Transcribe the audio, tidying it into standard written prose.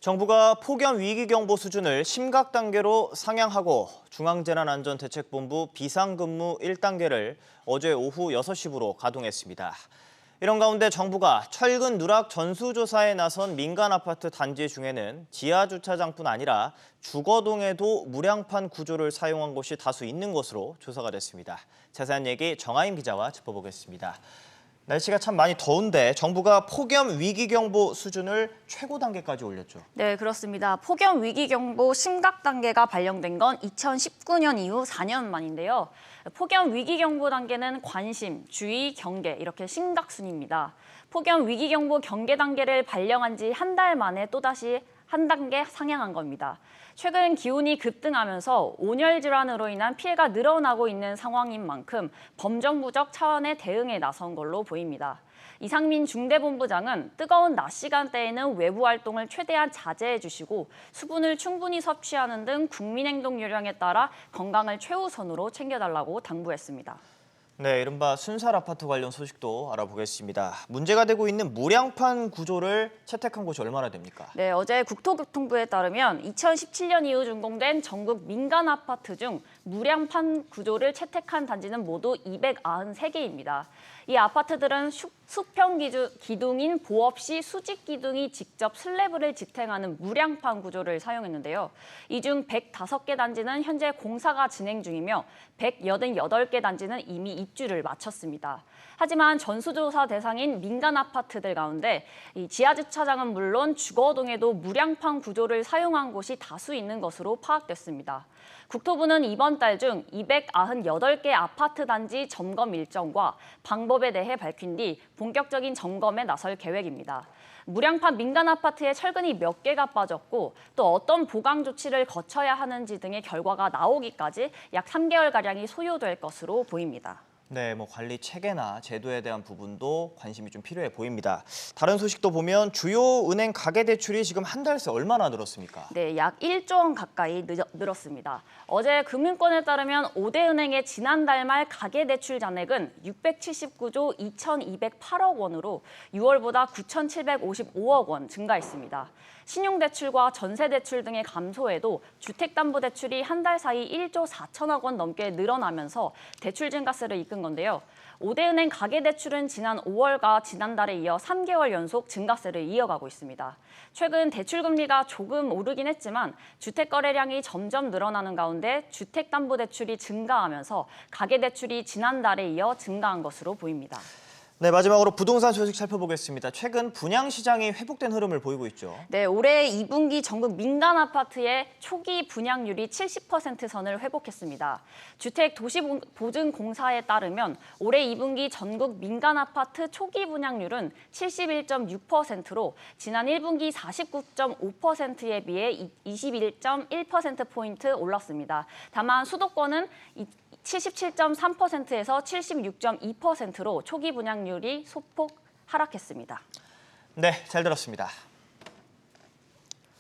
정부가 폭염 위기경보 수준을 심각 단계로 상향하고 중앙재난안전대책본부 비상근무 1단계를 어제 오후 6시부로 가동했습니다. 이런 가운데 정부가 철근 누락 전수조사에 나선 민간 아파트 단지 중에는 지하주차장뿐 아니라 주거동에도 무량판 구조를 사용한 곳이 다수 있는 것으로 조사가 됐습니다. 자세한 얘기 정하임 기자와 짚어보겠습니다. 날씨가 참 많이 더운데 정부가 폭염 위기경보 수준을 최고 단계까지 올렸죠. 네, 그렇습니다. 폭염 위기경보 심각 단계가 발령된 건 2019년 이후 4년 만인데요. 폭염 위기경보 단계는 관심, 주의, 경계 이렇게 심각순입니다. 폭염 위기경보 경계 단계를 발령한 지 한 달 만에 또다시 한 단계 상향한 겁니다. 최근 기온이 급등하면서 온열 질환으로 인한 피해가 늘어나고 있는 상황인 만큼 범정부적 차원의 대응에 나선 걸로 보입니다. 이상민 중대본부장은 뜨거운 낮 시간대에는 외부 활동을 최대한 자제해 주시고 수분을 충분히 섭취하는 등 국민 행동 요령에 따라 건강을 최우선으로 챙겨달라고 당부했습니다. 네, 이른바 순살 아파트 관련 소식도 알아보겠습니다. 문제가 되고 있는 무량판 구조를 채택한 곳이 얼마나 됩니까? 네, 어제 국토교통부에 따르면 2017년 이후 준공된 전국 민간 아파트 중 무량판 구조를 채택한 단지는 모두 293개입니다. 이 아파트들은 수평 기둥인 보업 시 수직 기둥이 직접 슬래브를 지탱하는 무량판 구조를 사용했는데요. 이 중 105개 단지는 현재 공사가 진행 중이며 188개 단지는 이미 입주를 마쳤습니다. 하지만 전수조사 대상인 민간 아파트들 가운데 이 지하주차장은 물론 주거동에도 무량판 구조를 사용한 곳이 다수 있는 것으로 파악됐습니다. 국토부는 이번 달 중 298개 아파트 단지 점검 일정과 방법에 대해 밝힌 뒤 본격적인 점검에 나설 계획입니다. 무량판 민간 아파트에 철근이 몇 개가 빠졌고 또 어떤 보강 조치를 거쳐야 하는지 등의 결과가 나오기까지 약 3개월가량이 소요될 것으로 보입니다. 네, 관리 체계나 제도에 대한 부분도 관심이 좀 필요해 보입니다. 다른 소식도 보면 주요 은행 가계대출이 지금 한 달 새 얼마나 늘었습니까? 네, 약 1조 원 가까이 늘었습니다. 어제 금융권에 따르면 5대 은행의 지난달 말 가계대출 잔액은 679조 2,208억 원으로 6월보다 9,755억 원 증가했습니다. 신용대출과 전세대출 등의 감소에도 주택담보대출이 한 달 사이 1조 4천억 원 넘게 늘어나면서 대출 증가세를 이끈 건데요. 5대 은행 가계대출은 지난 5월과 지난달에 이어 3개월 연속 증가세를 이어가고 있습니다. 최근 대출금리가 조금 오르긴 했지만 주택거래량이 점점 늘어나는 가운데 주택담보대출이 증가하면서 가계대출이 지난달에 이어 증가한 것으로 보입니다. 네, 마지막으로 부동산 소식 살펴보겠습니다. 최근 분양시장이 회복된 흐름을 보이고 있죠. 네, 올해 2분기 전국 민간 아파트의 초기 분양률이 70% 선을 회복했습니다. 주택도시보증공사에 따르면 올해 2분기 전국 민간 아파트 초기 분양률은 71.6%로 지난 1분기 49.5%에 비해 21.1%포인트 올랐습니다. 다만 수도권은 77.3%에서 76.2%로 초기 분양률이 소폭 하락했습니다. 네, 잘 들었습니다.